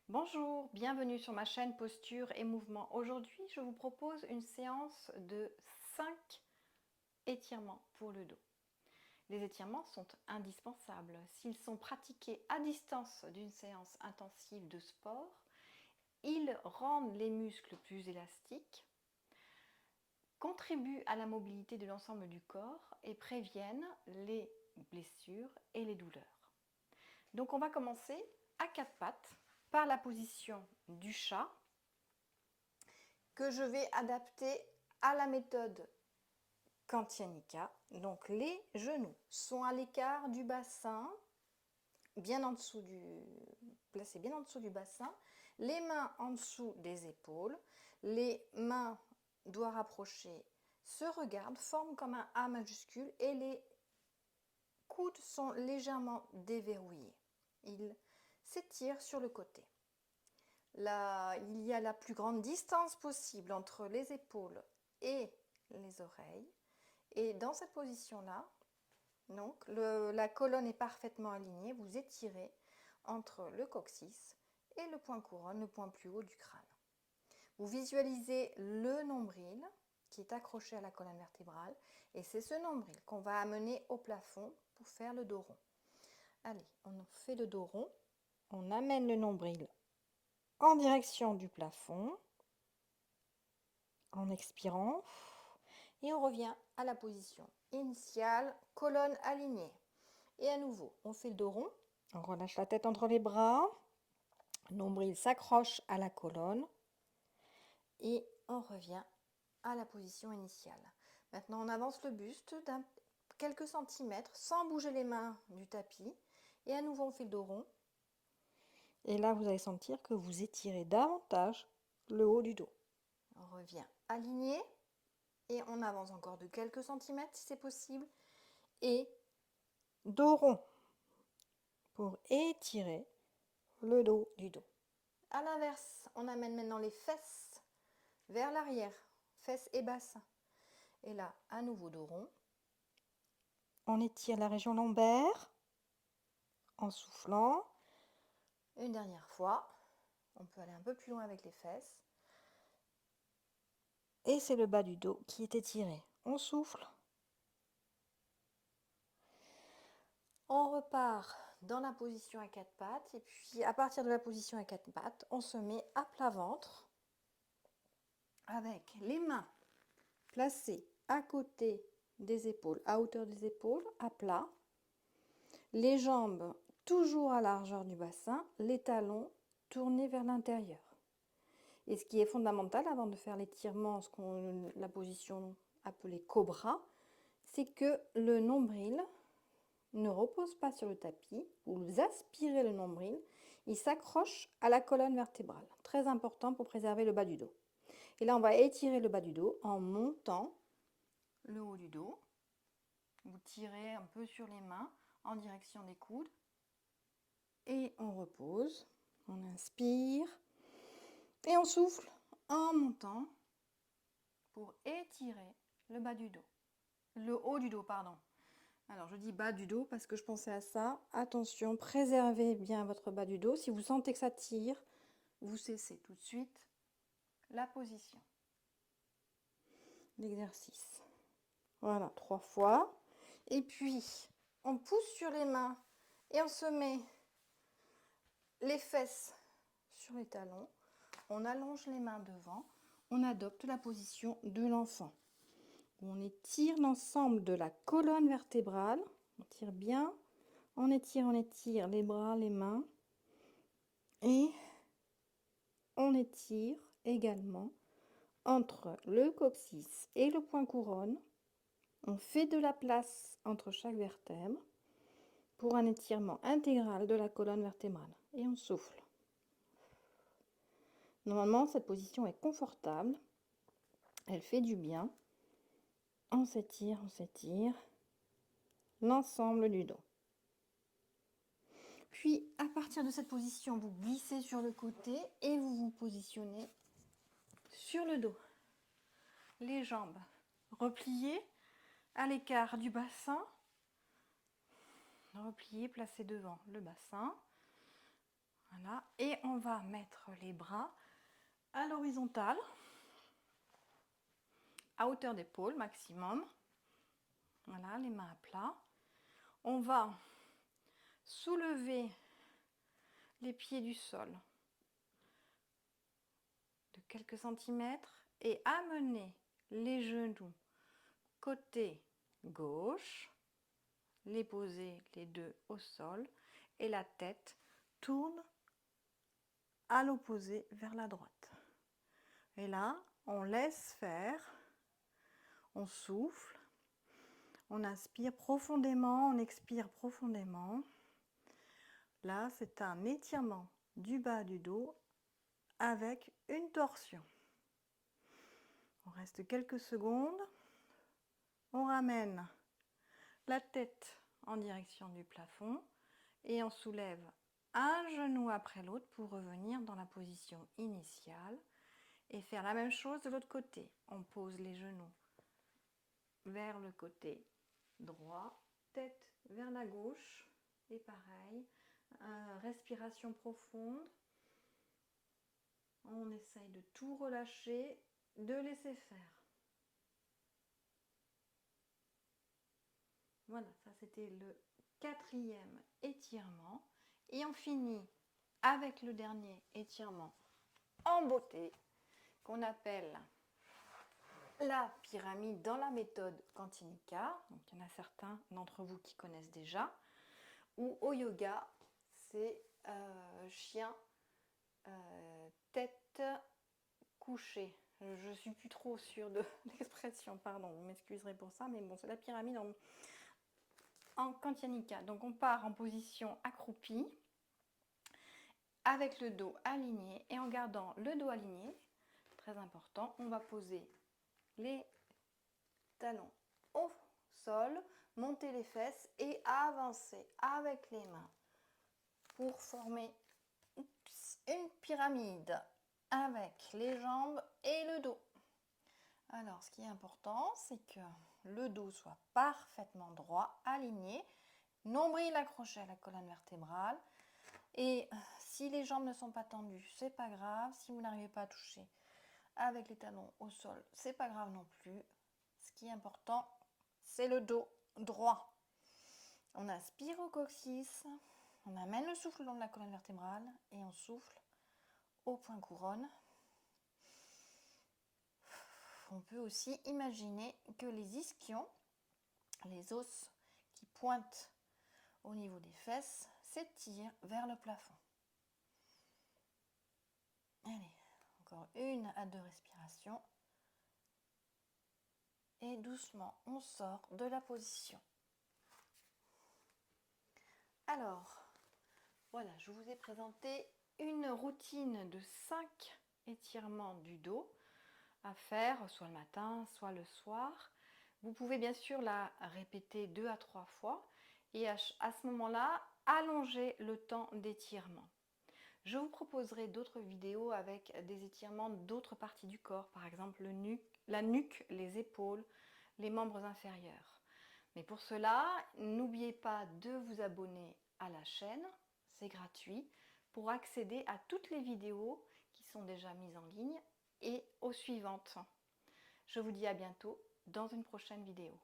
Bonjour, bienvenue sur ma chaîne Posture et Mouvement. Aujourd'hui, je vous propose une séance de 5 étirements pour le dos. Les étirements sont indispensables. S'ils sont pratiqués à distance d'une séance intensive de sport, ils rendent les muscles plus élastiques, contribuent à la mobilité de l'ensemble du corps et préviennent les blessures et les douleurs. Donc on va commencer à quatre pattes par la position du chat que je vais adapter à la méthode Kantianika. Donc les genoux sont à l'écart du bassin, bien en dessous placés bien en dessous du bassin, les mains en dessous des épaules, les mains doigts rapprochés se regardent, forment comme un A majuscule et les coudes sont légèrement déverrouillés. Ils s'étirent sur le côté. Là, il y a la plus grande distance possible entre les épaules et les oreilles. Et dans cette position-là, donc la colonne est parfaitement alignée. Vous étirez entre le coccyx et le point couronne, le point plus haut du crâne. Vous visualisez le nombril qui est accroché à la colonne vertébrale. Et c'est ce nombril qu'on va amener au plafond pour faire le dos rond. Allez, on fait le dos rond. On amène le nombril en direction du plafond en expirant et on revient à la position initiale, colonne alignée. Et à nouveau, on fait le dos rond, on relâche la tête entre les bras, le nombril s'accroche à la colonne et on revient à la position initiale. Maintenant, on avance le buste d'un quelques centimètres sans bouger les mains du tapis et à nouveau, on fait le dos rond. Et là, vous allez sentir que vous étirez davantage le haut du dos. On revient aligné et on avance encore de quelques centimètres si c'est possible et dos rond pour étirer le dos du dos. À l'inverse, on amène maintenant les fesses vers l'arrière, fesses et bassin. Et là, à nouveau dos rond. On étire la région lombaire en soufflant. Une dernière fois, on peut aller un peu plus loin avec les fesses. Et c'est le bas du dos qui est étiré. On souffle. On repart dans la position à quatre pattes. Et puis, à partir de la position à quatre pattes, on se met à plat ventre avec les mains placées à côté des épaules, à hauteur des épaules, à plat. Les jambes toujours à largeur du bassin, les talons tournés vers l'intérieur. Et ce qui est fondamental avant de faire l'étirement, la position appelée cobra, c'est que le nombril ne repose pas sur le tapis. Vous aspirez le nombril, il s'accroche à la colonne vertébrale. Très important pour préserver le bas du dos. Et là, on va étirer le bas du dos en montant le haut du dos. Vous tirez un peu sur les mains en direction des coudes. Et on repose. On inspire. Et on souffle en montant pour étirer le bas du dos. Le haut du dos, pardon. Alors, je dis bas du dos parce que je pensais à ça. Attention, préservez bien votre bas du dos. Si vous sentez que ça tire, vous cessez tout de suite la position. L'exercice. Voilà, 3 fois. Et puis, on pousse sur les mains et on se met les fesses sur les talons. On allonge les mains devant. On adopte la position de l'enfant. On étire l'ensemble de la colonne vertébrale. On tire bien. On étire les bras, les mains. Et on étire également entre le coccyx et le point couronne. On fait de la place entre chaque vertèbre pour un étirement intégral de la colonne vertébrale. Et on souffle. Normalement, cette position est confortable. Elle fait du bien. On s'étire l'ensemble du dos. Puis, à partir de cette position, vous glissez sur le côté et vous vous positionnez sur le dos. Les jambes repliées à l'écart du bassin. Repliées, placées devant le bassin. Voilà, et on va mettre les bras à l'horizontale, à hauteur d'épaule maximum. Voilà, les mains à plat. On va soulever les pieds du sol de quelques centimètres et amener les genoux côté gauche, les poser les deux au sol et la tête tourne à l'opposé vers la droite. Et là, on laisse faire, on souffle, on inspire profondément, on expire profondément. Là, c'est un étirement du bas du dos avec une torsion. On reste quelques secondes. On ramène la tête en direction du plafond et on soulève un genou après l'autre pour revenir dans la position initiale et faire la même chose de l'autre côté. On pose les genoux vers le côté droit, tête vers la gauche et pareil, respiration profonde. On essaye de tout relâcher, de laisser faire. Voilà, ça c'était le 4e étirement. Et on finit avec le dernier étirement en beauté qu'on appelle la pyramide dans la méthode Kantinika. Donc il y en a certains d'entre vous qui connaissent déjà. Ou au yoga, c'est chien, tête couchée. Je suis plus trop sûre de l'expression, pardon, vous m'excuserez pour ça, mais bon, c'est la pyramide en Kantinika. Donc on part en position accroupie avec le dos aligné et en gardant le dos aligné, très important, on va poser les talons au sol, monter les fesses et avancer avec les mains pour former une pyramide avec les jambes et le dos. Alors, ce qui est important, c'est que le dos soit parfaitement droit, aligné, nombril accroché à la colonne vertébrale. Et si les jambes ne sont pas tendues, c'est pas grave. Si vous n'arrivez pas à toucher avec les talons au sol, c'est pas grave non plus. Ce qui est important, c'est le dos droit. On inspire au coccyx, on amène le souffle le long de la colonne vertébrale et on souffle au point couronne. On peut aussi imaginer que les ischions, les os qui pointent au niveau des fesses, s'étirent vers le plafond. Allez, encore 1 à 2 respirations. Et doucement, on sort de la position. Alors, voilà, je vous ai présenté une routine de 5 étirements du dos à faire, soit le matin, soit le soir. Vous pouvez bien sûr la répéter 2 à 3 fois et à ce moment-là, allonger le temps d'étirement. Je vous proposerai d'autres vidéos avec des étirements d'autres parties du corps, par exemple la nuque, les épaules, les membres inférieurs. Mais pour cela, n'oubliez pas de vous abonner à la chaîne, c'est gratuit, pour accéder à toutes les vidéos qui sont déjà mises en ligne et aux suivantes. Je vous dis à bientôt dans une prochaine vidéo.